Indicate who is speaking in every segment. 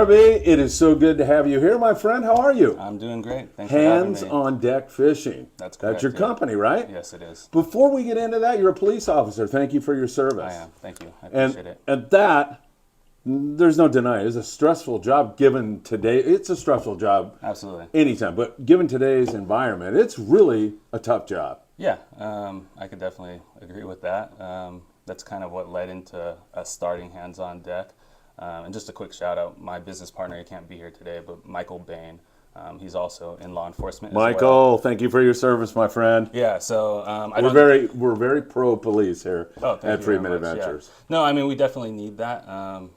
Speaker 1: Larivee, it is so good to have you here, my friend. How are you?
Speaker 2: I'm doing great. Thanks for having me.
Speaker 1: Hands on Deck Fishing.
Speaker 2: That's correct.
Speaker 1: That's your company, right?
Speaker 2: Yes, it is.
Speaker 1: Before we get into that, you're a police officer. Thank you for your service.
Speaker 2: I am. Thank you. I appreciate it.
Speaker 1: And that, there's no denying, it's a stressful job given today. It's a stressful job.
Speaker 2: Absolutely.
Speaker 1: Anytime. But given today's environment, it's really a tough job.
Speaker 2: Yeah, I could definitely agree with that. That's kind of what led into us starting Hands on Deck. And just a quick shout out, my business partner, he can't be here today, but Michael Bain. He's also in law enforcement
Speaker 1: Michael,
Speaker 2: as well.
Speaker 1: thank you for your service, my friend.
Speaker 2: Yeah, so
Speaker 1: we're very pro police here at Friedman Adventures.
Speaker 2: Yeah. No, I mean we definitely need that.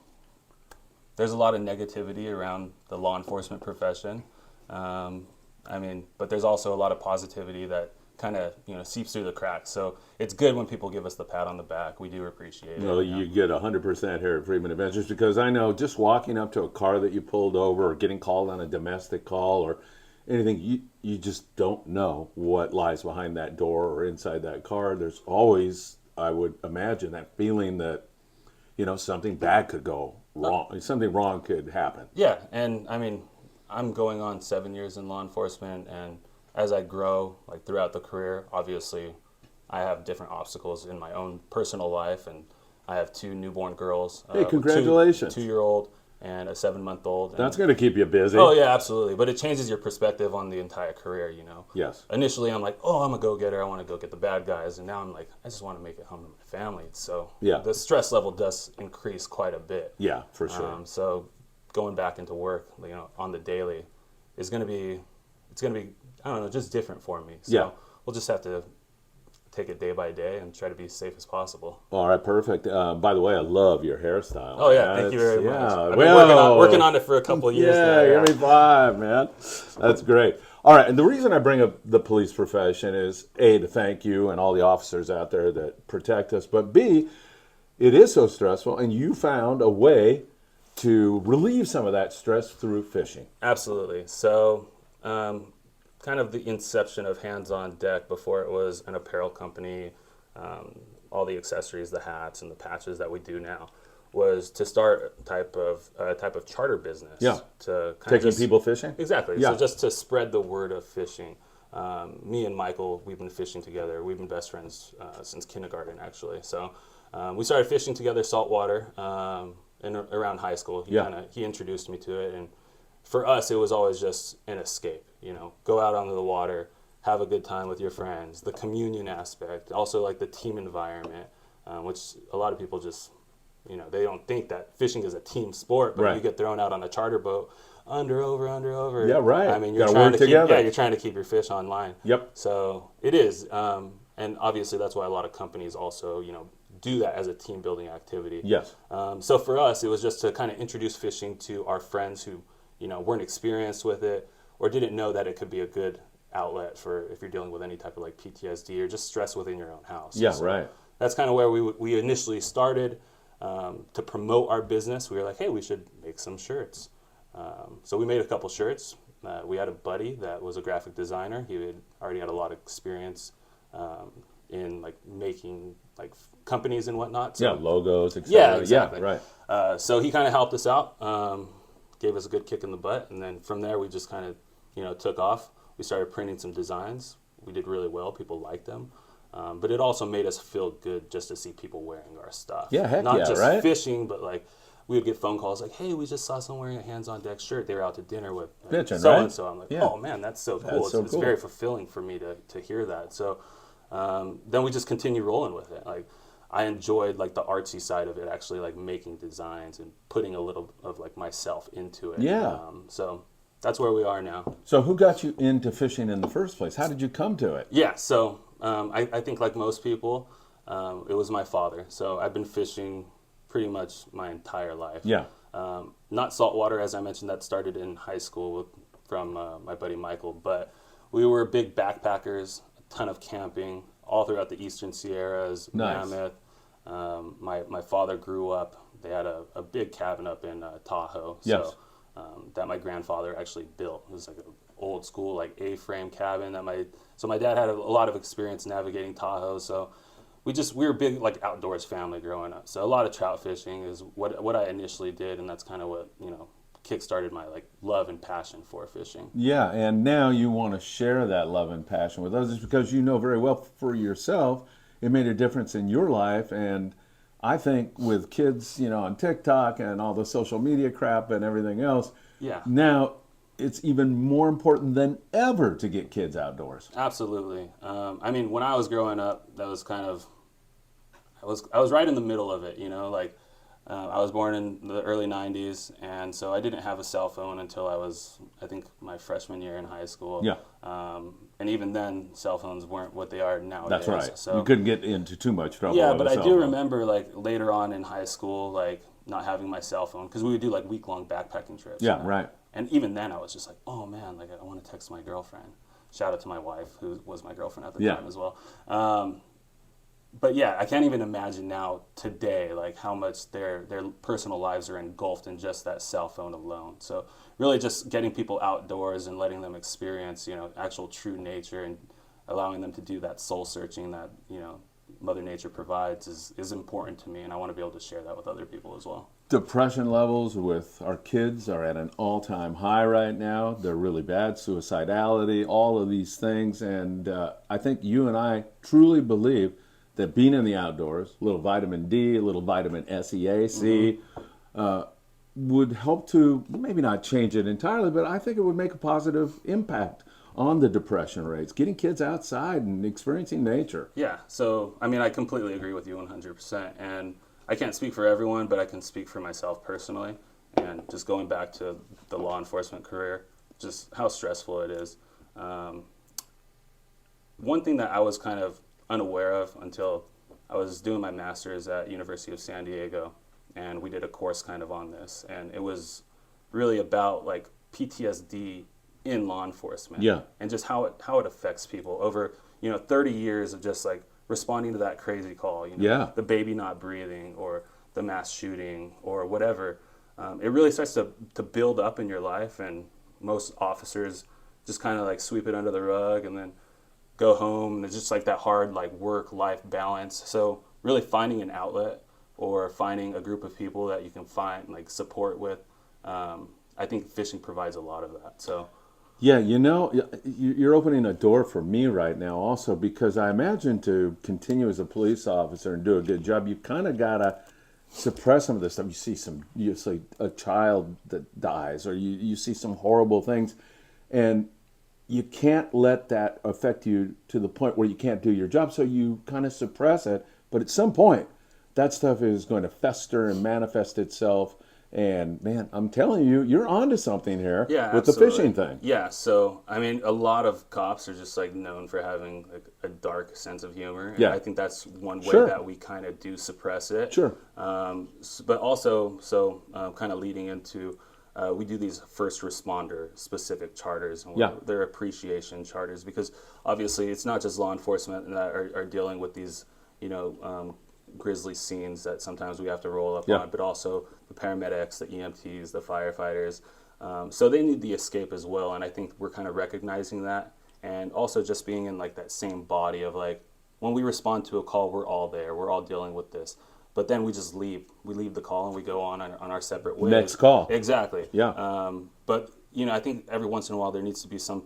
Speaker 2: There's a lot of negativity around the law enforcement profession. But there's also a lot of positivity that kind of seeps through the cracks. So it's good when people give us the pat on the back. We do appreciate it.
Speaker 1: Well, you get 100% here at Friedman Adventures, because I know just walking up to a car that you pulled over or getting called on a domestic call or anything, you just don't know what lies behind that door or inside that car. There's always, I would imagine, that feeling that something bad could go wrong, something wrong could happen.
Speaker 2: Yeah, and I mean, I'm going on 7 years in law enforcement, and as I grow, like throughout the career, obviously, I have different obstacles in my own personal life, and I have 2 newborn girls.
Speaker 1: Hey, congratulations!
Speaker 2: 2-year-old and a 7-month-old.
Speaker 1: That's going to keep you busy.
Speaker 2: Oh yeah, absolutely. But it changes your perspective on the entire career.
Speaker 1: Yes.
Speaker 2: Initially, I'm like, oh, I'm a go-getter. I want to go get the bad guys, and now I'm like, I just want to make it home to my family. So
Speaker 1: yeah, the
Speaker 2: stress level does increase quite a bit.
Speaker 1: Yeah, for sure.
Speaker 2: So going back into work, on the daily, it's going to be, I don't know, just different for me. So
Speaker 1: yeah,
Speaker 2: we'll just have to take it day by day and try to be as safe as possible.
Speaker 1: All right, perfect. By the way, I love your hairstyle.
Speaker 2: Oh yeah, thank you very much. I've been working on it for a couple of years now.
Speaker 1: Yeah, give me 5, man. That's great. All right, and the reason I bring up the police profession is A, to thank you and all the officers out there that protect us, but B, it is so stressful, and you found a way to relieve some of that stress through fishing.
Speaker 2: Absolutely. So kind of the inception of Hands on Deck, before it was an apparel company, all the accessories, the hats and the patches that we do now, was to start a type of charter business.
Speaker 1: Yeah.
Speaker 2: To kind
Speaker 1: taking people fishing?
Speaker 2: Exactly.
Speaker 1: Yeah.
Speaker 2: So just to spread the word of fishing. Me and Michael, we've been fishing together. We've been best friends since kindergarten, actually. So we started fishing together saltwater around high school. He introduced me to it, and for us, it was always just an escape. Go out onto the water, have a good time with your friends. The communion aspect, also like the team environment, which a lot of people just, they don't think that fishing is a team sport, but
Speaker 1: right.
Speaker 2: You get thrown out on a charter boat, under, over.
Speaker 1: Yeah, right.
Speaker 2: I mean,
Speaker 1: you're trying to
Speaker 2: you're trying to keep your fish online.
Speaker 1: Yep.
Speaker 2: So it is, and obviously that's why a lot of companies also, do that as a team building activity.
Speaker 1: Yes.
Speaker 2: So for us, it was just to kind of introduce fishing to our friends who, weren't experienced with it or didn't know that it could be a good outlet for if you're dealing with any type of like PTSD or just stress within your own house.
Speaker 1: Yeah,
Speaker 2: so
Speaker 1: right.
Speaker 2: That's kind of where we initially started to promote our business. We were like, hey, we should make some shirts. So we made a couple shirts. We had a buddy that was a graphic designer. He had already had a lot of experience in like making like companies and whatnot. So,
Speaker 1: yeah, logos, etc.
Speaker 2: Yeah, exactly.
Speaker 1: Yeah, right.
Speaker 2: So he kind of helped us out, gave us a good kick in the butt, and then from there we just kind of, took off. We started printing some designs. We did really well. People liked them. But it also made us feel good just to see people wearing our stuff.
Speaker 1: Yeah, heck
Speaker 2: Not
Speaker 1: yeah,
Speaker 2: just
Speaker 1: right?
Speaker 2: fishing, but like we would get phone calls like, hey, we just saw someone wearing a Hands on Deck shirt. They were out to dinner with
Speaker 1: Bitchin',
Speaker 2: so-and-so. I'm like,
Speaker 1: yeah.
Speaker 2: oh man, that's so cool. It's very fulfilling for me to hear that. So then we just continue rolling with it. Like I enjoyed like the artsy side of it, actually like making designs and putting a little of like myself into it.
Speaker 1: Yeah.
Speaker 2: So that's where we are now.
Speaker 1: So who got you into fishing in the first place? How did you come to it?
Speaker 2: Yeah, so I think like most people, it was my father. So I've been fishing pretty much my entire life.
Speaker 1: Yeah.
Speaker 2: Not saltwater, as I mentioned, that started in high school from my buddy Michael, but we were big backpackers, a ton of camping, all throughout the Eastern Sierras,
Speaker 1: nice.
Speaker 2: Mammoth. My father grew up, they had a big cabin up in Tahoe.
Speaker 1: Yes.
Speaker 2: So that my grandfather actually built. It was like an old school like A-frame cabin that my dad had a lot of experience navigating Tahoe. So we were a big like outdoors family growing up. So a lot of trout fishing is what I initially did, and that's kind of what kickstarted my like love and passion for fishing.
Speaker 1: Yeah, and now you want to share that love and passion with others because you know very well for yourself it made a difference in your life. And I think with kids, on TikTok and all the social media crap and everything else,
Speaker 2: Yeah.
Speaker 1: now it's even more important than ever to get kids outdoors.
Speaker 2: Absolutely. I mean, when I was growing up, that was kind of, I was right in the middle of it, like I was born in the early 90s, and so I didn't have a cell phone until I was, I think, my freshman year in high school.
Speaker 1: Yeah.
Speaker 2: And even then, cell phones weren't what they are nowadays.
Speaker 1: That's right.
Speaker 2: So,
Speaker 1: you couldn't get into too much trouble.
Speaker 2: yeah,
Speaker 1: with
Speaker 2: but
Speaker 1: a
Speaker 2: I
Speaker 1: cell
Speaker 2: do
Speaker 1: phone.
Speaker 2: remember, like, later on in high school, like, not having my cell phone, because we would do, like, week-long backpacking trips.
Speaker 1: Yeah, right.
Speaker 2: And even then, I was just like, oh, man, like, I want to text my girlfriend. Shout out to my wife, who was my girlfriend at the
Speaker 1: Yeah.
Speaker 2: time as well. But yeah, I can't even imagine now today, like how much their personal lives are engulfed in just that cell phone alone. So really just getting people outdoors and letting them experience, actual true nature and allowing them to do that soul searching that, Mother Nature provides is important to me. And I want to be able to share that with other people as well.
Speaker 1: Depression levels with our kids are at an all-time high right now. They're really bad. Suicidality, all of these things. And I think you and I truly believe that being in the outdoors, a little vitamin D, a little vitamin SEAC, would help to maybe not change it entirely, but I think it would make a positive impact on the depression rates, getting kids outside and experiencing nature.
Speaker 2: Yeah, so I mean, I completely agree with you 100%. And I can't speak for everyone, but I can speak for myself personally. And just going back to the law enforcement career, just how stressful it is. One thing that I was kind of unaware of until I was doing my master's at University of San Diego, and we did a course kind of on this, and it was really about like PTSD in law enforcement,
Speaker 1: Yeah.
Speaker 2: and just how it affects people over 30 years of just like responding to that crazy call,
Speaker 1: Yeah.
Speaker 2: the baby not breathing or the mass shooting or whatever. It really starts to build up in your life, and most officers just kind of like sweep it under the rug and then go home, and it's just like that hard like work-life balance. So really finding an outlet or finding a group of people that you can find like support with, I think fishing provides a lot of that. So
Speaker 1: Yeah, you're opening a door for me right now also, because I imagine to continue as a police officer and do a good job, you kind of got to suppress some of this stuff. You see a child that dies, or you see some horrible things, and you can't let that affect you to the point where you can't do your job. So you kind of suppress it. But at some point, that stuff is going to fester and manifest itself. And man, I'm telling you, you're onto something here
Speaker 2: yeah,
Speaker 1: with
Speaker 2: absolutely.
Speaker 1: the fishing thing.
Speaker 2: Yeah, so I mean, a lot of cops are just like known for having like a dark sense of humor. And
Speaker 1: Yeah.
Speaker 2: I think that's one way
Speaker 1: Sure.
Speaker 2: that we kind of do suppress it.
Speaker 1: Sure.
Speaker 2: But also, kind of leading into, we do these first responder specific charters, and
Speaker 1: Yeah.
Speaker 2: they're appreciation charters, because obviously it's not just law enforcement that are dealing with these, grisly scenes that sometimes we have to roll up
Speaker 1: Yeah.
Speaker 2: on, but also the paramedics, the EMTs, the firefighters. So they need the escape as well, and I think we're kind of recognizing that, and also just being in like that same body of like, when we respond to a call, we're all there, we're all dealing with this, but then we just leave. We leave the call and we go on our separate ways.
Speaker 1: Next call.
Speaker 2: Exactly.
Speaker 1: Yeah.
Speaker 2: But I think every once in a while there needs to be some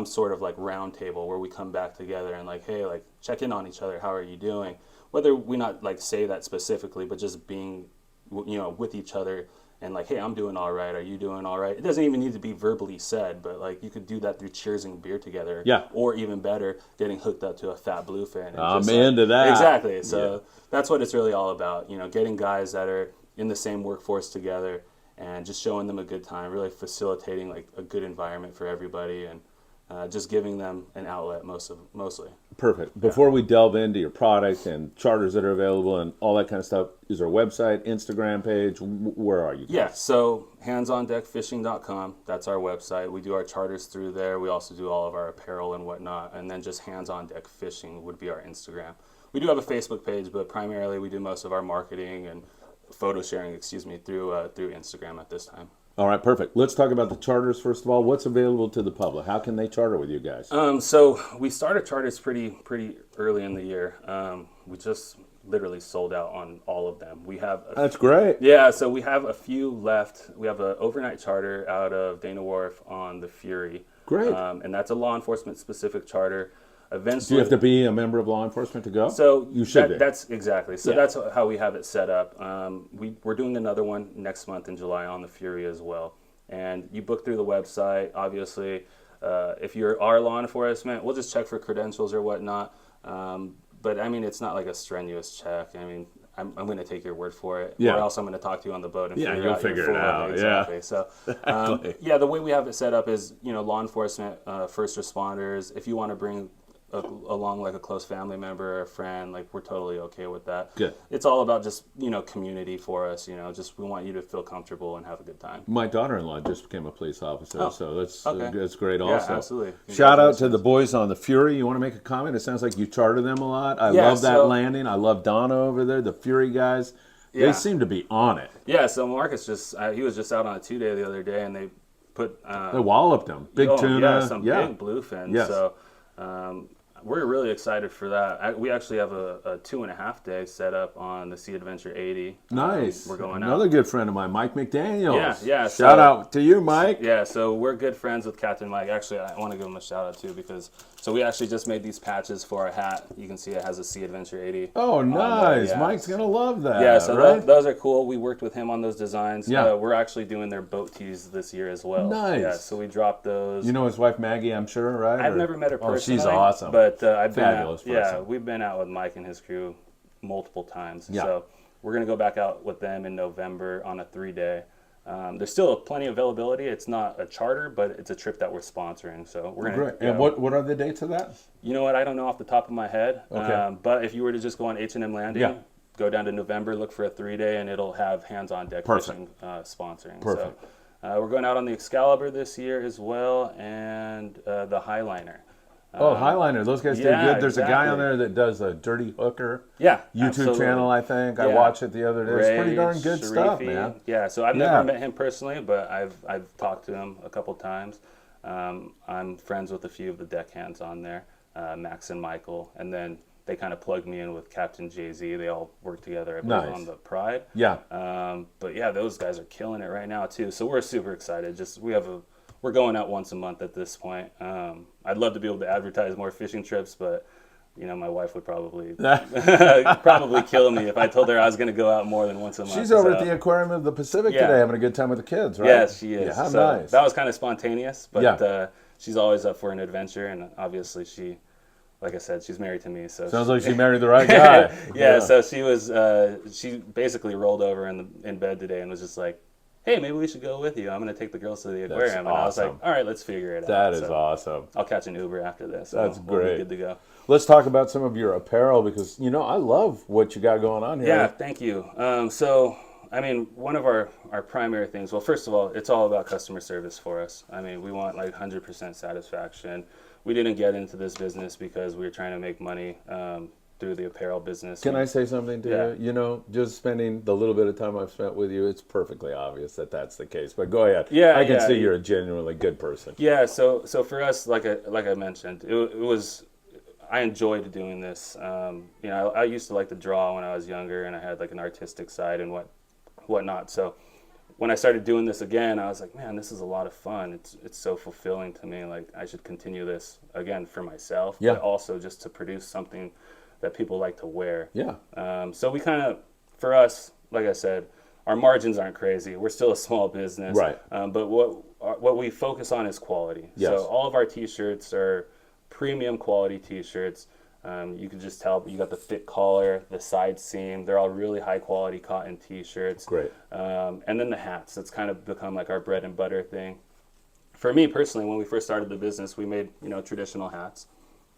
Speaker 2: sort of like round table where we come back together and like, hey, like check in on each other. How are you doing? Whether we not like say that specifically, but just being, with each other and like, hey, I'm doing all right. Are you doing all right? It doesn't even need to be verbally said, but like you could do that through cheersing beer together.
Speaker 1: Yeah.
Speaker 2: Or even better, getting hooked up to a Fat Bluefin. and
Speaker 1: I'm
Speaker 2: just,
Speaker 1: into that.
Speaker 2: Exactly. So that's what it's really all about. Getting guys that are in the same workforce together and just showing them a good time, really facilitating like a good environment for everybody, and just giving them an outlet mostly.
Speaker 1: Perfect. Before we delve into your product and charters that are available and all that kind of stuff, is there a website, Instagram page? Where are you guys?
Speaker 2: Yeah, so handsondeckfishing.com, that's our website. We do our charters through there. We also do all of our apparel and whatnot. And then just Hands on Deck Fishing would be our Instagram. We do have a Facebook page, but primarily we do most of our marketing and photo sharing, through Instagram at this time.
Speaker 1: All right, perfect. Let's talk about the charters first of all. What's available to the public? How can they charter with you guys?
Speaker 2: So we started charters pretty early in the year. We just literally sold out on all of them. We have
Speaker 1: That's great.
Speaker 2: yeah, so we have a few left. We have an overnight charter out of Dana Wharf on the Fury.
Speaker 1: Great.
Speaker 2: And that's a law enforcement specific charter. Eventually,
Speaker 1: Do you have to be a member of law enforcement to go?
Speaker 2: so
Speaker 1: you should be.
Speaker 2: that's exactly. So
Speaker 1: Yeah.
Speaker 2: that's how we have it set up. We're doing another one next month in July on the Fury as well. And you book through the website. Obviously, if you are law enforcement, we'll just check for credentials or whatnot. But I mean, it's not like a strenuous check. I mean, I'm going to take your word for it,
Speaker 1: Yeah.
Speaker 2: or else I'm going to talk to you on the boat and
Speaker 1: Yeah,
Speaker 2: figure
Speaker 1: you'll
Speaker 2: out your
Speaker 1: figure it
Speaker 2: full-
Speaker 1: out, yeah.
Speaker 2: Exactly. So, yeah, the way we have it set up is, law enforcement, first responders. If you want to bring along like a close family member or a friend, like we're totally okay with that.
Speaker 1: Good.
Speaker 2: It's all about just community for us. Just we want you to feel comfortable and have a good time.
Speaker 1: My daughter-in-law just became a police officer,
Speaker 2: Oh,
Speaker 1: so that's
Speaker 2: okay.
Speaker 1: that's great.
Speaker 2: Yeah,
Speaker 1: Also,
Speaker 2: absolutely.
Speaker 1: Shout out to the boys on the Fury. You want to make a comment? It sounds like you charter them a lot. I
Speaker 2: Yeah,
Speaker 1: love that
Speaker 2: so-
Speaker 1: landing. I love Donna over there. The Fury guys,
Speaker 2: Yeah.
Speaker 1: they seem to be on it.
Speaker 2: Yeah, so Marcus he was just out on a 2-day the other day, and they put
Speaker 1: They walloped them. Big tuna.
Speaker 2: yeah, some big bluefin.
Speaker 1: Yes.
Speaker 2: So we're really excited for that. We actually have a 2.5-day set up on the Sea Adventure 80.
Speaker 1: Nice.
Speaker 2: We're going
Speaker 1: Another
Speaker 2: out.
Speaker 1: good friend of mine, Mike McDaniels.
Speaker 2: Yeah.
Speaker 1: Shout
Speaker 2: So-
Speaker 1: out to you, Mike.
Speaker 2: Yeah, so we're good friends with Captain Mike. Actually, I want to give him a shout out too because we actually just made these patches for our hat. You can see it has a Sea Adventure 80.
Speaker 1: Oh,
Speaker 2: on there,
Speaker 1: nice.
Speaker 2: yeah.
Speaker 1: Mike's gonna love that.
Speaker 2: Yeah, so
Speaker 1: right?
Speaker 2: those are cool. We worked with him on those designs.
Speaker 1: Yeah.
Speaker 2: We're actually doing their boat tees this year as well.
Speaker 1: Nice.
Speaker 2: Yeah, so we dropped those.
Speaker 1: You know his wife Maggie, I'm sure, right?
Speaker 2: I've
Speaker 1: Or-
Speaker 2: never met her
Speaker 1: Oh,
Speaker 2: personally.
Speaker 1: she's awesome.
Speaker 2: But I've been
Speaker 1: Fabulous
Speaker 2: out, yeah,
Speaker 1: person.
Speaker 2: we've been out with Mike and his crew multiple times.
Speaker 1: Yeah.
Speaker 2: So we're going to go back out with them in November on a 3-day. There's still plenty of availability. It's not a charter, but it's a trip that we're sponsoring. So we're going
Speaker 1: Great.
Speaker 2: to.
Speaker 1: And what are the dates of that?
Speaker 2: You know what? I don't know off the top of my head.
Speaker 1: Okay.
Speaker 2: But if you were to just go on H&M Landing,
Speaker 1: Yeah.
Speaker 2: go down to November, look for a 3-day, and it'll have hands-on deck
Speaker 1: Perfect.
Speaker 2: fishing sponsoring.
Speaker 1: Perfect.
Speaker 2: So we're going out on the Excalibur this year as well, and the Highliner.
Speaker 1: Oh, Highliner. Those guys
Speaker 2: yeah,
Speaker 1: did good. There's a guy on
Speaker 2: exactly.
Speaker 1: there that does a Dirty Hooker
Speaker 2: Yeah,
Speaker 1: YouTube
Speaker 2: absolutely.
Speaker 1: channel, I think. I
Speaker 2: Yeah.
Speaker 1: watched it the other day. It's pretty darn
Speaker 2: Rage,
Speaker 1: good stuff,
Speaker 2: Sharifi.
Speaker 1: man.
Speaker 2: Yeah, so I've
Speaker 1: Yeah.
Speaker 2: never met him personally, but I've talked to him a couple times. I'm friends with a few of the deckhands on there, Max and Michael, and then they kind of plugged me in with Captain Jay-Z. They all work together, I believe,
Speaker 1: Nice.
Speaker 2: on the Pride.
Speaker 1: Yeah.
Speaker 2: But yeah, those guys are killing it right now too. So we're super excited. We're going out once a month at this point. I'd love to be able to advertise more fishing trips, but my wife would probably kill me if I told her I was going to go out more than once a month.
Speaker 1: She's over
Speaker 2: So-
Speaker 1: at the Aquarium of the Pacific
Speaker 2: Yeah.
Speaker 1: today having a good time with the kids, right?
Speaker 2: Yes, she is.
Speaker 1: Yeah, how
Speaker 2: So
Speaker 1: nice.
Speaker 2: That was kind of spontaneous, but
Speaker 1: Yeah.
Speaker 2: she's always up for an adventure, and obviously like I said, she's married to me. So
Speaker 1: Sounds like she married the right guy.
Speaker 2: yeah, so she basically rolled over in bed today and was just like, hey, maybe we should go with you. I'm going to take the girls to the aquarium. And I was like,
Speaker 1: awesome.
Speaker 2: all right, let's figure it out.
Speaker 1: That is
Speaker 2: So
Speaker 1: awesome.
Speaker 2: I'll catch an Uber after this.
Speaker 1: That's
Speaker 2: We'll
Speaker 1: great.
Speaker 2: be good to go.
Speaker 1: Let's talk about some of your apparel because, I love what you got going on here.
Speaker 2: Yeah, thank you. So, I mean, one of our primary things, well, first of all, it's all about customer service for us. I mean, we want like 100% satisfaction. We didn't get into this business because we were trying to make money through the apparel business.
Speaker 1: Can I say something to you? Just spending the little bit of time I've spent with you, it's perfectly obvious that that's the case. But go ahead.
Speaker 2: Yeah,
Speaker 1: I can
Speaker 2: yeah.
Speaker 1: see you're a genuinely good person.
Speaker 2: Yeah, so for us, like I mentioned, it was, I enjoyed doing this. I used to like to draw when I was younger, and I had like an artistic side and whatnot. So when I started doing this again, I was like, man, this is a lot of fun. It's so fulfilling to me. Like I should continue this again for myself,
Speaker 1: Yeah.
Speaker 2: but also just to produce something that people like to wear.
Speaker 1: Yeah.
Speaker 2: So we kind of, for us, like I said, our margins aren't crazy. We're still a small business.
Speaker 1: Right.
Speaker 2: But what we focus on is quality.
Speaker 1: Yes.
Speaker 2: So all of our T-shirts are premium quality T-shirts. You can just tell you got the thick collar, the side seam. They're all really high quality cotton T-shirts.
Speaker 1: Great.
Speaker 2: And then the hats. That's kind of become like our bread and butter thing. For me personally, when we first started the business, we made traditional hats.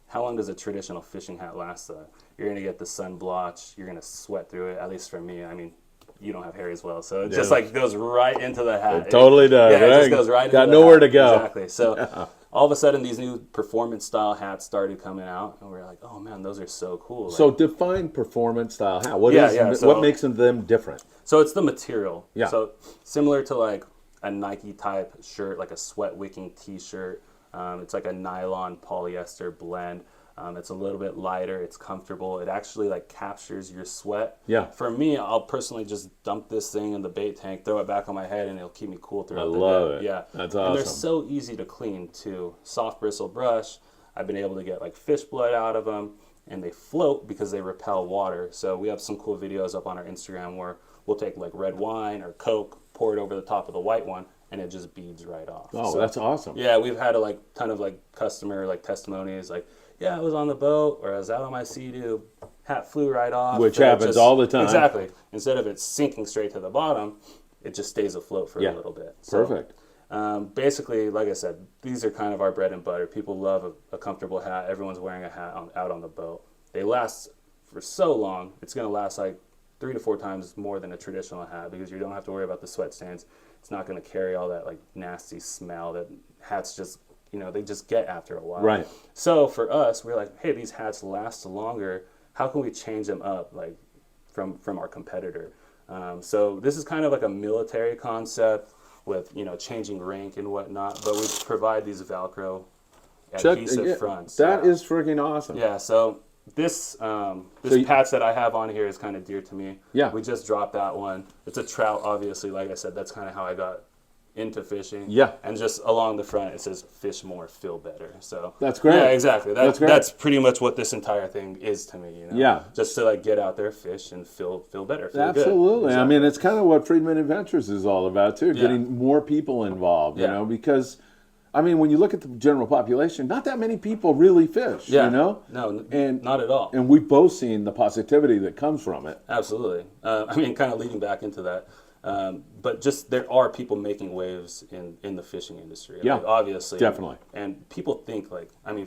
Speaker 2: How long does a traditional fishing hat last? You're going to get the sun blotch. You're going to sweat through it, at least for me. I mean, you don't have hair as well. So it just like goes right into the hat.
Speaker 1: It totally does.
Speaker 2: Yeah,
Speaker 1: right?
Speaker 2: it just goes right into
Speaker 1: Got
Speaker 2: the
Speaker 1: nowhere
Speaker 2: hat.
Speaker 1: to go.
Speaker 2: Exactly. So all of a sudden, these new performance style hats started coming out. And we're like, oh, man, those are so cool.
Speaker 1: So define performance style hat. What
Speaker 2: So
Speaker 1: makes them different?
Speaker 2: So it's the material.
Speaker 1: Yeah.
Speaker 2: So similar to like a Nike type shirt, like a sweat wicking T-shirt. It's like a nylon polyester blend. It's a little bit lighter. It's comfortable. It actually like captures your sweat.
Speaker 1: Yeah.
Speaker 2: For me, I'll personally just dump this thing in the bait tank, throw it back on my head, and it'll keep me cool throughout the day.
Speaker 1: I love it.
Speaker 2: Yeah.
Speaker 1: That's
Speaker 2: And they're
Speaker 1: awesome.
Speaker 2: so easy to clean too. Soft bristle brush. I've been able to get like fish blood out of them, and they float because they repel water. So we have some cool videos up on our Instagram where we'll take like red wine or Coke, pour it over the top of the white one, and it just beads right off.
Speaker 1: Oh,
Speaker 2: So,
Speaker 1: that's awesome.
Speaker 2: yeah, we've had a like ton of like customer like testimonies, like, yeah, I was on the boat or I was out on my Sea-Doo, hat flew right off.
Speaker 1: Which
Speaker 2: and it
Speaker 1: happens all the time.
Speaker 2: Exactly. Instead of it sinking straight to the bottom, it just stays afloat for
Speaker 1: Yeah.
Speaker 2: a little bit. So,
Speaker 1: Perfect.
Speaker 2: basically, like I said, these are kind of our bread and butter. People love a comfortable hat. Everyone's wearing a hat out on the boat. They last for so long. It's going to last like 3 to 4 times more than a traditional hat because you don't have to worry about the sweat stains. It's not going to carry all that like nasty smell that hats just, they just get after a while.
Speaker 1: Right.
Speaker 2: So for us, we're like, hey, these hats last longer. How can we change them up like from our competitor? So this is kind of like a military concept with, changing rank and whatnot, but we provide these Velcro adhesive fronts.
Speaker 1: That
Speaker 2: Yeah.
Speaker 1: is freaking awesome.
Speaker 2: Yeah, so this patch that I have on here is kind of dear to me.
Speaker 1: Yeah.
Speaker 2: We just dropped that one. It's a trout, obviously. Like I said, that's kind of how I got into fishing.
Speaker 1: Yeah.
Speaker 2: And just along the front, it says "Fish more, feel better." So
Speaker 1: That's great.
Speaker 2: Yeah, exactly.
Speaker 1: That's great.
Speaker 2: That's pretty much what this entire thing is to me.
Speaker 1: Yeah.
Speaker 2: Just to like get out there, fish, and feel better. Feel
Speaker 1: Absolutely.
Speaker 2: Good.
Speaker 1: I mean, it's kind of what Friedman Adventures is all about, too,
Speaker 2: Yeah.
Speaker 1: getting more people involved,
Speaker 2: Yeah.
Speaker 1: Because, I mean, when you look at the general population, not that many people really fish,
Speaker 2: Yeah.
Speaker 1: No,
Speaker 2: And not at all.
Speaker 1: And we've both seen the positivity that comes from it.
Speaker 2: Absolutely. I mean, kind of leading back into that. But just there are people making waves in the fishing industry.
Speaker 1: Yeah,
Speaker 2: like, obviously.
Speaker 1: definitely.
Speaker 2: And people think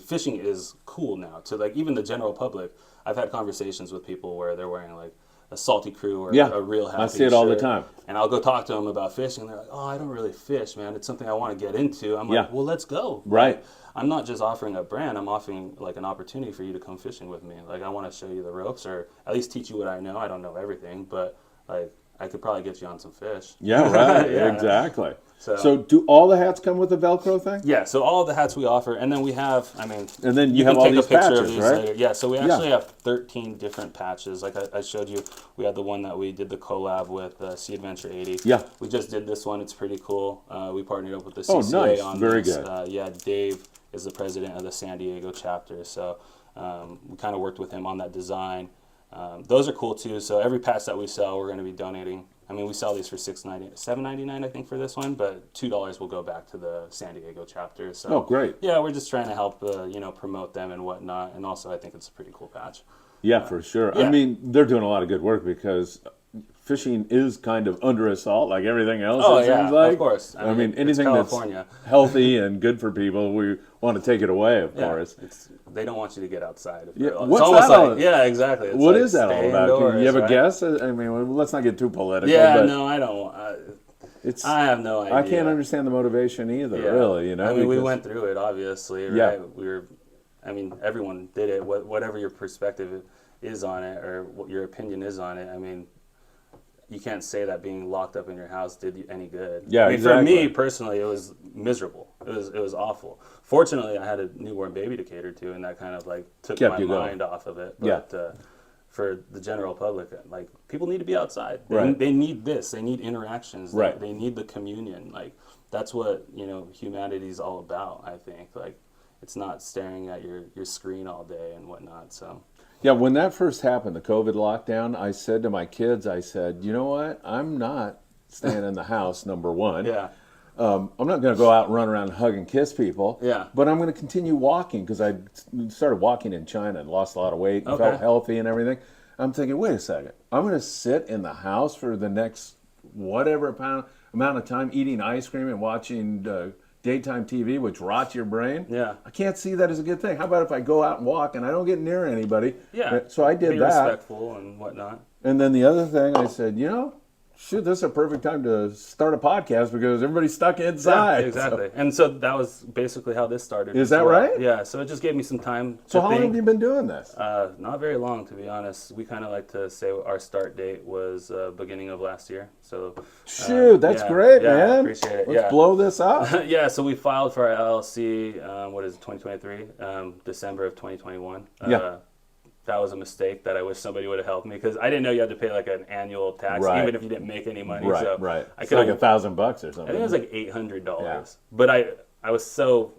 Speaker 2: fishing is cool now. To like even the general public, I've had conversations with people where they're wearing like a Salty Crew or
Speaker 1: Yeah,
Speaker 2: a Real Happy
Speaker 1: I see it all the
Speaker 2: shirt,
Speaker 1: time.
Speaker 2: And I'll go talk to them about fishing. And they're like, oh, I don't really fish, man. It's something I want to get into. I'm
Speaker 1: Yeah.
Speaker 2: like, well, let's go.
Speaker 1: Right.
Speaker 2: Like, I'm not just offering a brand. I'm offering like an opportunity for you to come fishing with me. Like I want to show you the ropes or at least teach you what I know. I don't know everything, but like I could probably get you on some fish.
Speaker 1: Yeah, right.
Speaker 2: Yeah.
Speaker 1: Exactly.
Speaker 2: So
Speaker 1: do all the hats come with the Velcro thing?
Speaker 2: Yeah, so all of the hats we offer, and then we have,
Speaker 1: And then you
Speaker 2: can
Speaker 1: have all
Speaker 2: take a
Speaker 1: these
Speaker 2: picture of
Speaker 1: patches,
Speaker 2: these
Speaker 1: right?
Speaker 2: later. Yeah, so we
Speaker 1: Yeah.
Speaker 2: actually have 13 different patches. Like I showed you, we had the one that we did the collab with Sea Adventure 80.
Speaker 1: Yeah.
Speaker 2: We just did this one. It's pretty cool. We partnered up with the
Speaker 1: Oh,
Speaker 2: CCA
Speaker 1: nice.
Speaker 2: on
Speaker 1: Very
Speaker 2: this.
Speaker 1: good.
Speaker 2: Yeah, Dave is the president of the San Diego chapter, so we kind of worked with him on that design. Those are cool too. So every patch that we sell, we're going to be donating. I mean, we sell these for $7.99, I think, for this one, but $2 will go back to the San Diego chapter. So
Speaker 1: Oh, great.
Speaker 2: yeah, we're just trying to help, promote them and whatnot. And also, I think it's a pretty cool patch.
Speaker 1: Yeah, for sure.
Speaker 2: Yeah.
Speaker 1: I mean, they're doing a lot of good work because fishing is kind of under assault, like everything else.
Speaker 2: Oh,
Speaker 1: it
Speaker 2: yeah,
Speaker 1: seems like.
Speaker 2: of course.
Speaker 1: I mean,
Speaker 2: it's
Speaker 1: anything that's
Speaker 2: California.
Speaker 1: healthy and good for people, we want to take it away, of
Speaker 2: Yeah,
Speaker 1: course.
Speaker 2: they don't want you to get outside.
Speaker 1: Yeah,
Speaker 2: It's
Speaker 1: what's
Speaker 2: almost
Speaker 1: that all-
Speaker 2: like, yeah, exactly. It's
Speaker 1: What
Speaker 2: like
Speaker 1: is that all
Speaker 2: stay
Speaker 1: about?
Speaker 2: indoors,
Speaker 1: You have a
Speaker 2: right?
Speaker 1: guess? I mean, let's not get too political.
Speaker 2: Yeah,
Speaker 1: but
Speaker 2: no, I don't.
Speaker 1: it's,
Speaker 2: I have no idea.
Speaker 1: I can't understand the motivation either,
Speaker 2: Yeah.
Speaker 1: really.
Speaker 2: I mean, we
Speaker 1: because-
Speaker 2: went through it, obviously, right?
Speaker 1: Yeah.
Speaker 2: Everyone did it. Whatever your perspective is on it or what your opinion is on it, I mean, you can't say that being locked up in your house did you any good.
Speaker 1: Yeah,
Speaker 2: I mean,
Speaker 1: exactly.
Speaker 2: For me personally, it was miserable. It was awful. Fortunately, I had a newborn baby to cater to, and that kind of like took
Speaker 1: Kept
Speaker 2: my
Speaker 1: you going.
Speaker 2: mind off of it.
Speaker 1: Yeah.
Speaker 2: But for the general public, like people need to be outside.
Speaker 1: Right.
Speaker 2: They need this. They need interactions.
Speaker 1: Right.
Speaker 2: They need the communion. Like that's what humanity's all about. I think like it's not staring at your screen all day and whatnot. So.
Speaker 1: Yeah, when that first happened, the COVID lockdown, I said to my kids, I said, you know what? I'm not staying in the house, number one.
Speaker 2: Yeah.
Speaker 1: I'm not going to go out and run around and hug and kiss people.
Speaker 2: Yeah.
Speaker 1: But I'm going to continue walking because I started walking in China and lost a lot of weight and
Speaker 2: Okay.
Speaker 1: felt healthy and everything. I'm thinking, wait a second. I'm going to sit in the house for the next whatever amount of time eating ice cream and watching daytime TV, which rots your brain.
Speaker 2: Yeah.
Speaker 1: I can't see that as a good thing. How about if I go out and walk and I don't get near anybody?
Speaker 2: Yeah.
Speaker 1: So I did
Speaker 2: Be
Speaker 1: that.
Speaker 2: respectful and whatnot.
Speaker 1: And then the other thing, I said, shoot, this is a perfect time to start a podcast because everybody's stuck inside.
Speaker 2: Yeah, exactly. And so that was basically how this started.
Speaker 1: Is
Speaker 2: as
Speaker 1: that
Speaker 2: well.
Speaker 1: right?
Speaker 2: Yeah. So it just gave me some time
Speaker 1: So
Speaker 2: to
Speaker 1: how
Speaker 2: think.
Speaker 1: long have you been doing this?
Speaker 2: Not very long, to be honest. We kind of like to say our start date was beginning of last year. So
Speaker 1: Shoot, that's
Speaker 2: yeah,
Speaker 1: great,
Speaker 2: yeah,
Speaker 1: man.
Speaker 2: Appreciate it.
Speaker 1: Let's
Speaker 2: Yeah.
Speaker 1: blow this up.
Speaker 2: Yeah, so we filed for our LLC, what is it, 2023, December of 2021.
Speaker 1: Yeah.
Speaker 2: That was a mistake that I wish somebody would have helped me because I didn't know you had to pay like an annual tax,
Speaker 1: Right.
Speaker 2: even if you didn't make any money.
Speaker 1: Right,
Speaker 2: so
Speaker 1: right.
Speaker 2: I
Speaker 1: It's
Speaker 2: could
Speaker 1: like
Speaker 2: have,
Speaker 1: $1,000 or
Speaker 2: I
Speaker 1: something.
Speaker 2: think it was like $800.
Speaker 1: Yeah.
Speaker 2: But I was so,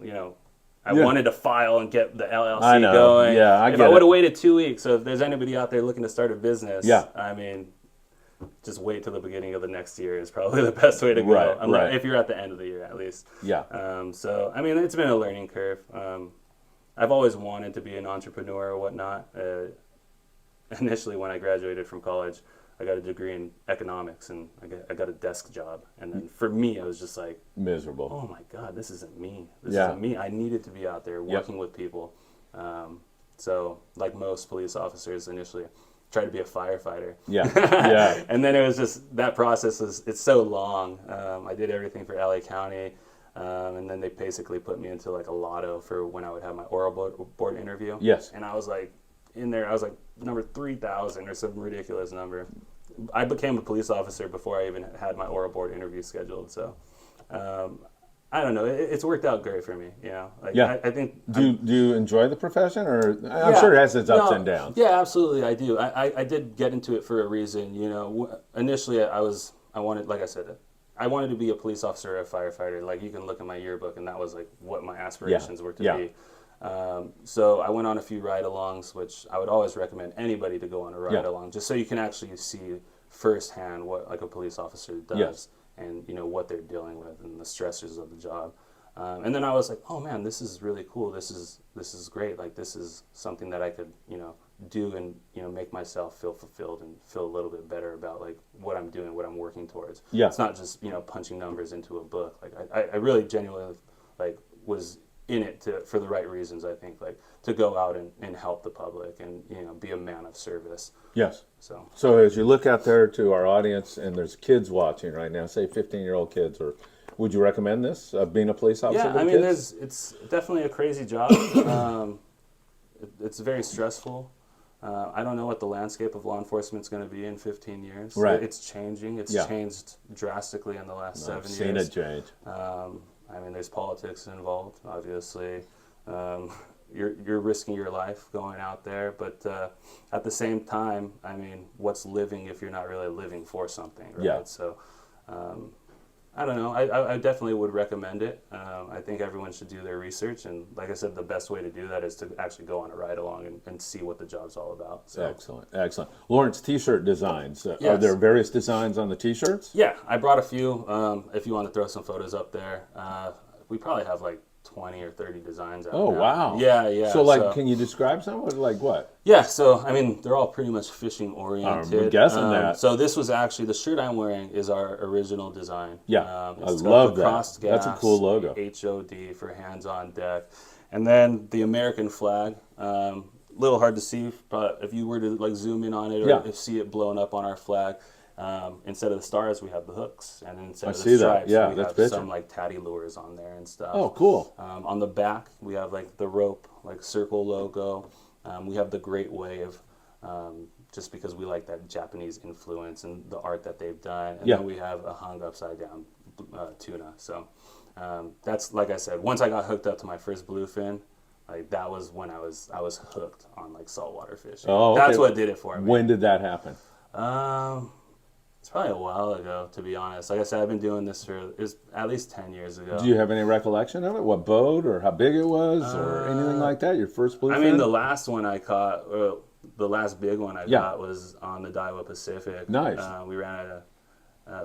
Speaker 2: I
Speaker 1: Yeah.
Speaker 2: wanted to file and get the LLC
Speaker 1: I know.
Speaker 2: going.
Speaker 1: Yeah, I
Speaker 2: if
Speaker 1: get
Speaker 2: I
Speaker 1: it.
Speaker 2: would have waited 2 weeks, so if there's anybody out there looking to start a business,
Speaker 1: Yeah.
Speaker 2: I mean, just wait till the beginning of the next year is probably the best way to go.
Speaker 1: Right, right.
Speaker 2: If you're at the end of the year, at least.
Speaker 1: Yeah.
Speaker 2: So, I mean, it's been a learning curve. I've always wanted to be an entrepreneur or whatnot. Initially, when I graduated from college, I got a degree in economics and I got a desk job. And then for me, I was just like,
Speaker 1: Miserable.
Speaker 2: oh my God, this isn't me. This
Speaker 1: Yeah.
Speaker 2: isn't me. I needed to be out there working with people. So, like most police officers, initially, tried to be a firefighter.
Speaker 1: Yeah. Yeah.
Speaker 2: And then it was just that process it's so long. I did everything for LA County, and then they basically put me into like a lotto for when I would have my oral board interview.
Speaker 1: Yes.
Speaker 2: And I was like in there. I was like number 3,000 or some ridiculous number. I became a police officer before I even had my oral board interview scheduled. So. I don't know. It's worked out great for me. Like,
Speaker 1: Yeah.
Speaker 2: I think.
Speaker 1: Do you enjoy the profession, or I'm sure it has its ups and downs.
Speaker 2: Yeah, absolutely, I do. I did get into it for a reason. Initially, I wanted, like I said, I wanted to be a police officer or a firefighter. Like you can look at my yearbook, and that was like what my aspirations were to be. So I went on a few ride-alongs, which I would always recommend anybody to go on a ride-along, just so you can actually see firsthand what like a police officer does.
Speaker 1: Yes.
Speaker 2: And what they're dealing with and the stressors of the job, and then I was like, oh man, this is really cool. This is great. Like this is something that I could do and make myself feel fulfilled and feel a little bit better about like what I'm doing, what I'm working towards.
Speaker 1: Yeah.
Speaker 2: It's not just punching numbers into a book. Like I really genuinely like was in it for the right reasons. I think like to go out and help the public and be a man of service.
Speaker 1: Yes.
Speaker 2: So
Speaker 1: as you look out there to our audience, and there's kids watching right now, say 15-year-old kids, or would you recommend this, being a police officer?
Speaker 2: yeah,
Speaker 1: to
Speaker 2: I mean,
Speaker 1: kids?
Speaker 2: it's definitely a crazy job. It's very stressful. I don't know what the landscape of law enforcement is going to be in 15 years.
Speaker 1: Right.
Speaker 2: It's changing. It's changed drastically in the last 7 years.
Speaker 1: I've seen it change.
Speaker 2: I mean, there's politics involved, obviously. You're risking your life going out there, but at the same time, I mean, what's living if you're not really living for something, right?
Speaker 1: Yeah.
Speaker 2: So, I don't know. I definitely would recommend it. I think everyone should do their research, and like I said, the best way to do that is to actually go on a ride along and see what the job's all about. So.
Speaker 1: Excellent. Lawrence, T-shirt designs. Are
Speaker 2: Yes.
Speaker 1: there various designs on the T-shirts?
Speaker 2: Yeah, I brought a few. If you want to throw some photos up there, we probably have like 20 or 30 designs out
Speaker 1: Oh,
Speaker 2: now.
Speaker 1: wow.
Speaker 2: Yeah.
Speaker 1: So, can you describe some? Like what?
Speaker 2: Yeah, so, I mean, they're all pretty much fishing oriented.
Speaker 1: I'm guessing that.
Speaker 2: So this was actually, the shirt I'm wearing is our original design.
Speaker 1: Yeah,
Speaker 2: It's
Speaker 1: I
Speaker 2: got
Speaker 1: love
Speaker 2: the
Speaker 1: that.
Speaker 2: crossed
Speaker 1: That's a
Speaker 2: gaffs,
Speaker 1: cool logo.
Speaker 2: HOD for hands on deck. And then the American flag, little hard to see, but if you were to like zoom in on it or see it blown up on our flag, instead of the stars, we have the hooks, and instead of the stripes, we have some like tatty lures on there and stuff.
Speaker 1: Oh, cool.
Speaker 2: On the back, we have like the rope, like circle logo. We have the Great Wave, just because we like that Japanese influence and the art that they've done. And then we have a hung upside down tuna. So that's, like I said, once I got hooked up to my first bluefin, like that was when I was hooked on like saltwater fishing.
Speaker 1: Oh, okay.
Speaker 2: That's what did it for me.
Speaker 1: When did that happen?
Speaker 2: It's probably a while ago, to be honest. Like I said, I've been doing this for at least 10 years ago.
Speaker 1: Do you have any recollection of it? What boat or how big it was or anything like that? Your first bluefin?
Speaker 2: I mean, the last one I caught, or the last big one I caught was on the Daiwa Pacific.
Speaker 1: Nice.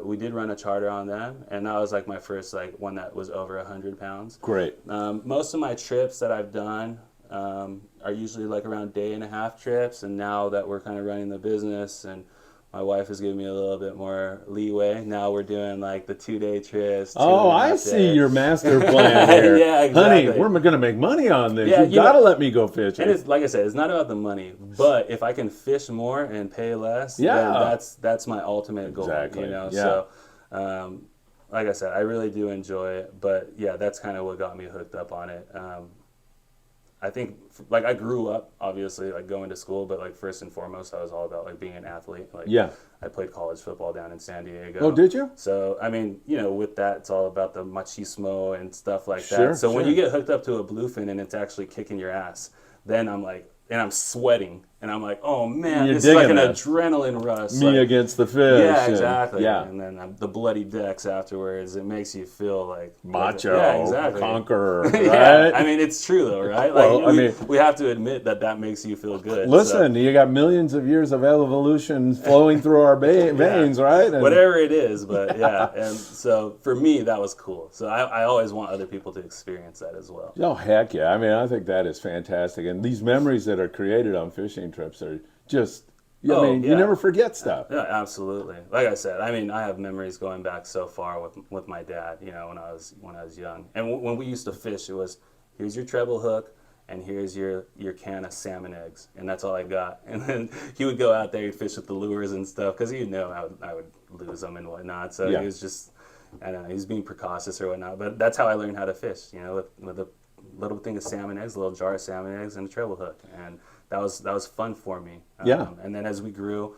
Speaker 2: We did run a charter on them, and that was like my first like one that was over 100 pounds.
Speaker 1: Great.
Speaker 2: Most of my trips that I've done are usually like around day and a half trips, and now that we're kind of running the business and My wife has given me a little bit more leeway. Now we're doing like the 2-day trips.
Speaker 1: Oh, I see your master plan here.
Speaker 2: Yeah, exactly.
Speaker 1: Honey, we're going to make money on this.
Speaker 2: Yeah,
Speaker 1: You've got to let me go
Speaker 2: And
Speaker 1: fishing.
Speaker 2: it's like I said, it's not about the money, but if I can fish more and pay less,
Speaker 1: Yeah.
Speaker 2: then that's my ultimate goal.
Speaker 1: Exactly.
Speaker 2: You know,
Speaker 1: Yeah.
Speaker 2: so like I said, I really do enjoy it. But yeah, that's kind of what got me hooked up on it. I think like I grew up obviously like going to school, but like first and foremost, I was all about like being an athlete. Like
Speaker 1: Yeah.
Speaker 2: I played college football down in San Diego.
Speaker 1: Oh, did you?
Speaker 2: So I mean, you know, with that, it's all about the machismo and stuff like
Speaker 1: Sure,
Speaker 2: that. So when
Speaker 1: sure.
Speaker 2: you get hooked up to a bluefin and it's actually kicking your ass, then I'm like, and I'm sweating, and I'm like, oh man,
Speaker 1: You're
Speaker 2: this is like an
Speaker 1: digging this.
Speaker 2: adrenaline rush.
Speaker 1: Me
Speaker 2: like,
Speaker 1: against the fish.
Speaker 2: yeah,
Speaker 1: and-
Speaker 2: exactly.
Speaker 1: yeah.
Speaker 2: And then the bloody decks afterwards, it makes you feel like
Speaker 1: Macho,
Speaker 2: yeah, exactly.
Speaker 1: conqueror, right?
Speaker 2: Yeah, I mean, it's true though, right? Like,
Speaker 1: Well,
Speaker 2: we have to admit that makes you feel good.
Speaker 1: Listen, you got millions of years of evolution flowing through our veins, right? And
Speaker 2: Whatever it is, but yeah. And so for me, that was cool. So I always want other people to experience that as well.
Speaker 1: Oh, heck yeah. I mean, I think that is fantastic. And these memories that are created on fishing trips are just, I
Speaker 2: Oh,
Speaker 1: mean,
Speaker 2: yeah.
Speaker 1: you never forget stuff.
Speaker 2: Yeah, absolutely. Like I said, I mean, I have memories going back so far with my dad. You know, when I was young, and when we used to fish, it was here's your treble hook, and here's your can of salmon eggs, and that's all I got. And then he would go out there, he'd fish with the lures and stuff, because he knew I would lose them and whatnot. So
Speaker 1: Yeah.
Speaker 2: he was just, I don't know, he was being precautious or whatnot. But that's how I learned how to fish. You know, with a little thing of salmon eggs, a little jar of salmon eggs, and a treble hook, and that was fun for me.
Speaker 1: Yeah.
Speaker 2: And then as we grew,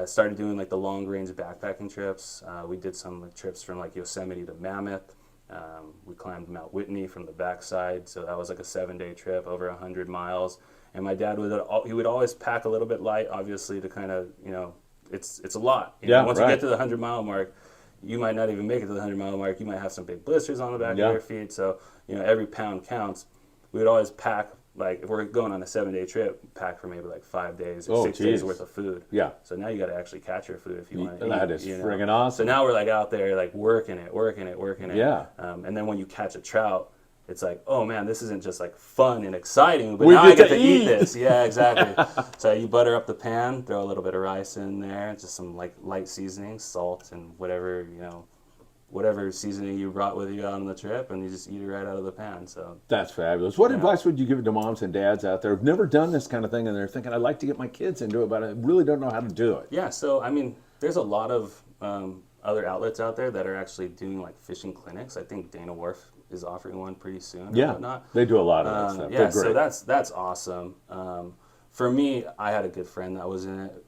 Speaker 2: started doing like the long range backpacking trips. We did some like, trips from like Yosemite to Mammoth. We climbed Mount Whitney from the backside, so that was like a 7-day trip over 100 miles. And my dad would always pack a little bit light, obviously, to kind of, you know, it's a lot. You know, once you get to the 100-mile mark, you might not even make it to the 100-mile mark. You might have some big blisters on the back of your feet. So, you know, every pound counts. We would always pack, like, if we're going on a 7-day trip, pack for maybe like 5 days or 6 days worth of food.
Speaker 1: Yeah.
Speaker 2: So now you got to actually catch your food if you want to eat.
Speaker 1: That is
Speaker 2: you know?
Speaker 1: friggin' awesome.
Speaker 2: So now we're like out there, like working it.
Speaker 1: Yeah.
Speaker 2: And then when you catch a trout, it's like, oh man, this isn't just like fun and exciting, but
Speaker 1: We
Speaker 2: now I
Speaker 1: get
Speaker 2: get
Speaker 1: to
Speaker 2: to eat
Speaker 1: eat.
Speaker 2: this. Yeah, exactly. So you butter up the pan, throw a little bit of rice in there, just some like light seasoning, salt, and whatever, you know, whatever seasoning you brought with you on the trip, and you just eat it right out of the pan. So
Speaker 1: That's fabulous. What advice would you give to moms and dads out there who've never done this kind of thing and they're thinking, I'd like to get my kids into it, but I really don't know how to do it?
Speaker 2: yeah, so I mean, there's a lot of other outlets out there that are actually doing like fishing clinics. I think Dana Wharf is offering one pretty soon. Or
Speaker 1: Yeah,
Speaker 2: whatnot.
Speaker 1: they do a lot of that stuff.
Speaker 2: Yeah,
Speaker 1: They're great.
Speaker 2: so that's awesome. For me, I had a good friend that was in it,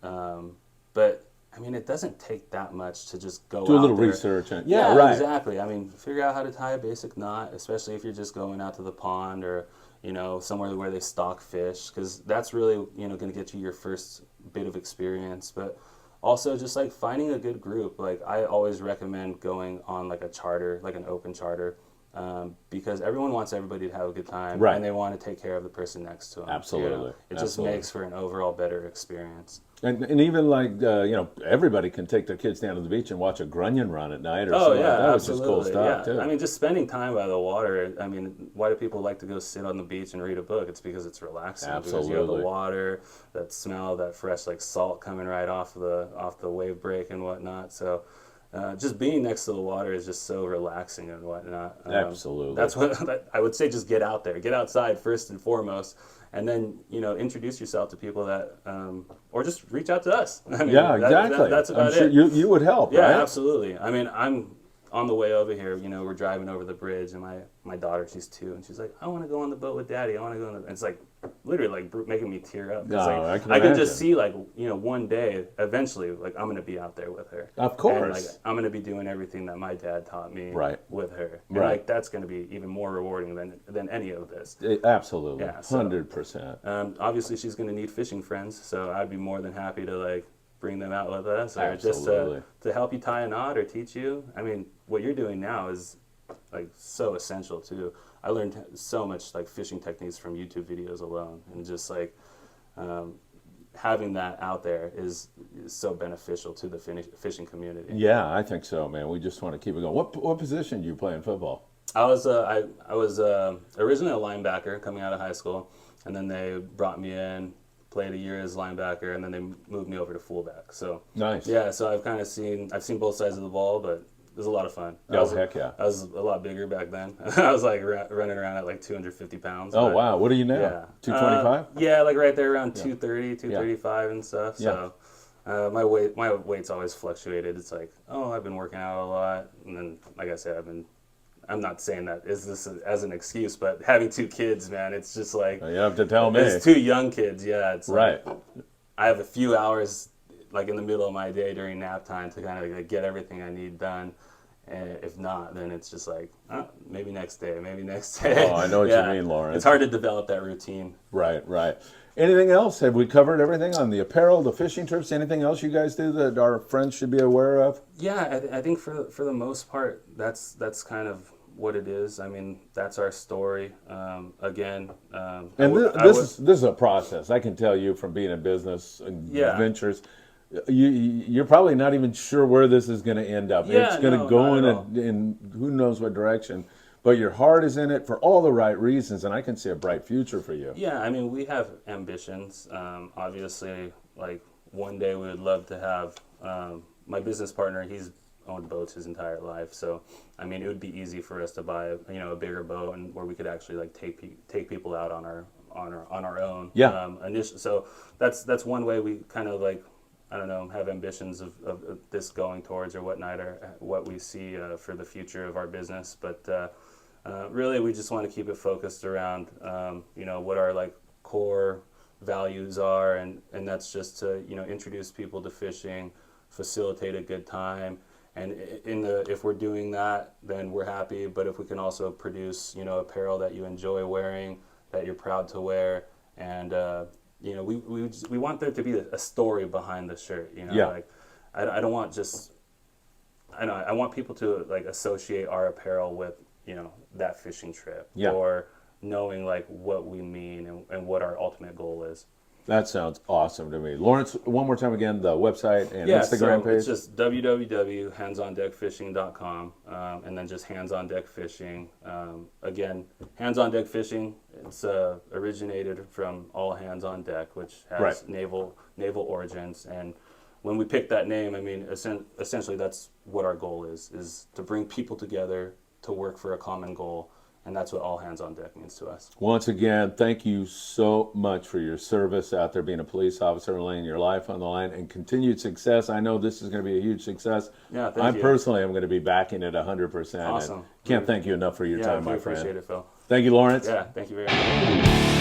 Speaker 2: but I mean, it doesn't take that much to just go
Speaker 1: Do a
Speaker 2: out
Speaker 1: little
Speaker 2: there.
Speaker 1: research.
Speaker 2: Yeah,
Speaker 1: right.
Speaker 2: exactly. I mean, figure out how to tie a basic knot, especially if you're just going out to the pond or, you know, somewhere where they stock fish, because that's really, you know, going to get you your first bit of experience. But also just like finding a good group. Like I always recommend going on like a charter, like an open charter, because everyone wants everybody to have a good time,
Speaker 1: Right.
Speaker 2: and they want to take care of the person next to them.
Speaker 1: Absolutely.
Speaker 2: It just
Speaker 1: Absolutely.
Speaker 2: makes for an overall better experience.
Speaker 1: And even like, you know, everybody can take their kids down to the beach and watch a grunion run at night or
Speaker 2: Oh
Speaker 1: something
Speaker 2: yeah,
Speaker 1: like that,
Speaker 2: absolutely.
Speaker 1: which is cool stuff,
Speaker 2: yeah.
Speaker 1: too.
Speaker 2: I mean, just spending time by the water. I mean, why do people like to go sit on the beach and read a book? It's because it's relaxing. Because you have
Speaker 1: Absolutely.
Speaker 2: the water, that smell, that fresh like salt coming right off the wave break and whatnot. So, just being next to the water is just so relaxing and whatnot.
Speaker 1: Absolutely.
Speaker 2: That's what I would say. Just get out there, get outside first and foremost, and then, you know, introduce yourself to people that, or just reach out to us. I mean,
Speaker 1: Yeah, exactly.
Speaker 2: that's about
Speaker 1: I'm sure
Speaker 2: it.
Speaker 1: you would help,
Speaker 2: Yeah,
Speaker 1: right?
Speaker 2: absolutely. I mean, I'm on the way over here, you know, we're driving over the bridge, and my daughter, she's 2, and she's like, I want to go on the boat with Daddy. I want to go on the... And it's like, literally, like, making me tear up. 'Cause,
Speaker 1: No,
Speaker 2: like,
Speaker 1: I can
Speaker 2: I
Speaker 1: imagine.
Speaker 2: just see, like, you know, one day, eventually, like, I'm going to be out there with her.
Speaker 1: Of course.
Speaker 2: And, like, I'm going to be doing everything that my dad taught me
Speaker 1: Right.
Speaker 2: with her. And,
Speaker 1: Right.
Speaker 2: like, that's going to be even more rewarding than any of this.
Speaker 1: Absolutely.
Speaker 2: Yeah, so-
Speaker 1: 100%.
Speaker 2: Obviously, she's going to need fishing friends, so I'd be more than happy to, like, bring them out with us, or
Speaker 1: Absolutely.
Speaker 2: just to help you tie a knot or teach you. I mean, what you're doing now is like so essential too. I learned so much like fishing techniques from YouTube videos alone, and just like having that out there is so beneficial to the fishing community.
Speaker 1: Yeah, I think so, man. We just want to keep it going. What position do you play in football?
Speaker 2: I was originally a linebacker coming out of high school, and then they brought me in. played a year as linebacker, and then they moved me over to fullback. So
Speaker 1: Nice.
Speaker 2: yeah, so I've seen both sides of the ball, but it was a lot of fun.
Speaker 1: Heck yeah.
Speaker 2: I was a lot bigger back then. I was like running around at like 250 pounds.
Speaker 1: Oh,
Speaker 2: but,
Speaker 1: wow. What are you now?
Speaker 2: yeah.
Speaker 1: 225?
Speaker 2: Yeah, like right there around 230, 235 and stuff.
Speaker 1: Yeah.
Speaker 2: So my weight's always fluctuated. It's like, oh, I've been working out a lot, and then like I said, I'm not saying that is this as an excuse, but having 2 kids, man, it's just like
Speaker 1: You have to tell me.
Speaker 2: it's 2 young kids. Yeah, it's
Speaker 1: Right.
Speaker 2: like, I have a few hours like in the middle of my day during nap time to kind of like get everything I need done. And if not, then it's just like, maybe next day, maybe next day.
Speaker 1: Oh, I know what you mean, Lawrence.
Speaker 2: It's hard to develop that routine.
Speaker 1: Right, right. Anything else? Have we covered everything on the apparel, the fishing trips? Anything else you guys do that our friends should be aware of?
Speaker 2: Yeah, I think for the most part, that's kind of what it is. I mean, that's our story. Again,
Speaker 1: And this is a process. I can tell you from being in business and
Speaker 2: Yeah.
Speaker 1: ventures, you're probably not even sure where this is going to end up.
Speaker 2: Yeah,
Speaker 1: It's going to
Speaker 2: no,
Speaker 1: go
Speaker 2: not
Speaker 1: in who knows what direction. But your heart is in it for all the right reasons, and I can see a bright future for you.
Speaker 2: Yeah, I mean, we have ambitions. Obviously, like one day we would love to have my business partner. He's owned boats his entire life, so I mean, it would be easy for us to buy a bigger boat and where we could actually like take people out on our own.
Speaker 1: Yeah.
Speaker 2: So that's one way we kind of like, I don't know, have ambitions of this going towards or whatnot, or what we see for the future of our business. But really, we just want to keep it focused around, what our like core values are, and that's just to introduce people to fishing, facilitate a good time, and if we're doing that, then we're happy. But if we can also produce apparel that you enjoy wearing, that you're proud to wear, and we want there to be a story behind the shirt.
Speaker 1: Yeah.
Speaker 2: Like I don't want just I want people to like associate our apparel with that fishing trip,
Speaker 1: Yeah.
Speaker 2: or knowing like what we mean and what our ultimate goal is.
Speaker 1: That sounds awesome to me. Lawrence, one more time again, the website and
Speaker 2: Yeah,
Speaker 1: Instagram
Speaker 2: so
Speaker 1: page.
Speaker 2: it's just www.handsondeckfishing.com, and then just Hands on Deck Fishing. Again, Hands on Deck Fishing, it's originated from All Hands on Deck, which has
Speaker 1: Right.
Speaker 2: naval origins. And when we picked that name, I mean, essentially that's what our goal is to bring people together to work for a common goal. And that's what All Hands on Deck means to us.
Speaker 1: Once again, thank you so much for your service out there, being a police officer, laying your life on the line, and continued success. I know this is going to be a huge success.
Speaker 2: Yeah, thank
Speaker 1: I
Speaker 2: you.
Speaker 1: personally am going to be backing it 100%.
Speaker 2: Awesome.
Speaker 1: And can't thank you enough for your time, my friend.
Speaker 2: Appreciate it, Phil.
Speaker 1: Thank you, Lawrence.
Speaker 2: Yeah, thank you very much.